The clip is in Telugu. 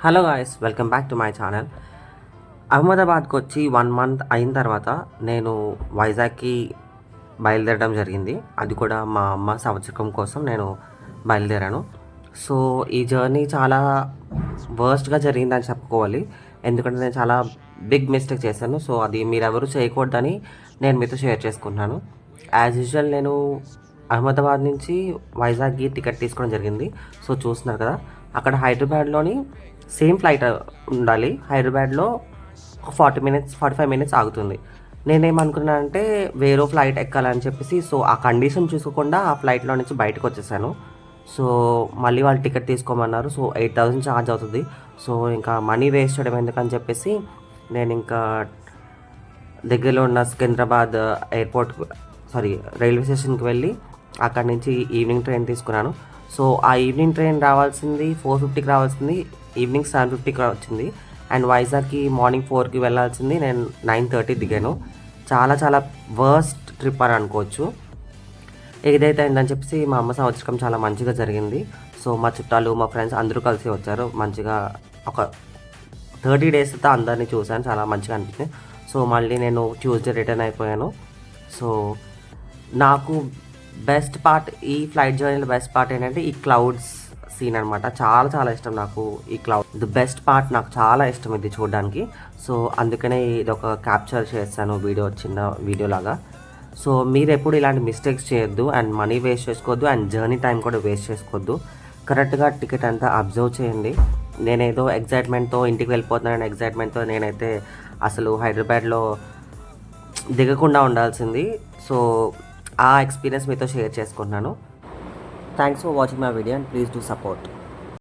Hello guys, welcome back to my channel. అహ్మదాబాద్కి వచ్చి 1 మంత్ అయిన తర్వాత నేను వైజాగ్కి బయలుదేరడం జరిగింది. అది కూడా మా అమ్మ సంవత్సరం కోసం నేను బయలుదేరాను. సో ఈ జర్నీ చాలా వర్స్ట్గా జరిగిందని చెప్పుకోవాలి. ఎందుకంటే నేను చాలా బిగ్ మిస్టేక్ చేశాను. సో అది మీరెవరు చేయకూడదని నేను మీతో షేర్ చేసుకుంటున్నాను. యాజ్ యూజువల్ నేను అహ్మదాబాద్ నుంచి వైజాగ్కి టికెట్ తీసుకోవడం జరిగింది. సో చూస్తున్నారు కదా, అక్కడ హైదరాబాద్లోని సేమ్ ఫ్లైట్ ఉండాలి. హైదరాబాద్లో 45 మినిట్స్ ఆగుతుంది. నేనేమనుకున్నానంటే వేరే ఫ్లైట్ ఎక్కాలని చెప్పేసి, సో ఆ కండిషన్ చూసుకోకుండా ఆ ఫ్లైట్లో నుంచి బయటకు వచ్చేసాను. సో మళ్ళీ వాళ్ళు టికెట్ తీసుకోమన్నారు. సో 8,000 ఛార్జ్ అవుతుంది. సో ఇంకా మనీ వేస్ట్ చేయడం ఎందుకని చెప్పేసి నేను ఇంకా దగ్గరలో ఉన్న సికింద్రాబాద్ రైల్వే స్టేషన్కి వెళ్ళి అక్కడి నుంచి ఈవినింగ్ ట్రైన్ తీసుకున్నాను. సో ఆ ఈవినింగ్ ట్రైన్ రావాల్సింది 4:50కి రావాల్సింది, ఈవినింగ్ 7:50కి వచ్చింది. అండ్ వైజాగ్కి మార్నింగ్ 4కి వెళ్ళాల్సింది, నేను 9:30 దిగాను. చాలా చాలా వర్స్ట్ ట్రిప్ అని అనుకోవచ్చు. ఏదైతే అయిందని చెప్పేసి మా అమ్మ సంవత్సరం చాలా మంచిగా జరిగింది. సో మా చుట్టాలు, మా ఫ్రెండ్స్ అందరూ కలిసి వచ్చారు. మంచిగా ఒక 30 డేస్తో అందరినీ చూశాను. చాలా మంచిగా అనిపించింది. సో మళ్ళీ నేను ట్యూస్డే రిటర్న్ అయిపోయాను. సో నాకు బెస్ట్ పార్ట్, ఈ ఫ్లైట్ జర్నీలో బెస్ట్ పార్ట్ ఏంటంటే ఈ క్లౌడ్స్ సీన్ అనమాట. చాలా చాలా ఇష్టం నాకు ఈ క్లౌడ్. ది బెస్ట్ పార్ట్, నాకు చాలా ఇష్టం ఇది చూడడానికి. సో అందుకనే ఇది ఒక క్యాప్చర్ చేస్తాను వీడియో, చిన్న వీడియో లాగా. సో మీరు ఎప్పుడు ఇలాంటి మిస్టేక్స్ చేయొద్దు, అండ్ మనీ వేస్ట్ చేసుకోవద్దు, అండ్ జర్నీ టైం కూడా వేస్ట్ చేసుకోవద్దు. కరెక్ట్గా టికెట్ అంతా అబ్జర్వ్ చేయండి. నేనేదో ఎగ్జైట్మెంట్తో ఇంటికి వెళ్ళిపోతున్నాను ఎగ్జైట్మెంట్తో నేనైతే అసలు హైదరాబాద్లో దిగకుండా ఉండాల్సింది. సో ఆ ఎక్స్పీరియన్స్ మీతో షేర్ చేసుకుంటున్నాను. Thanks for watching my video and please do support.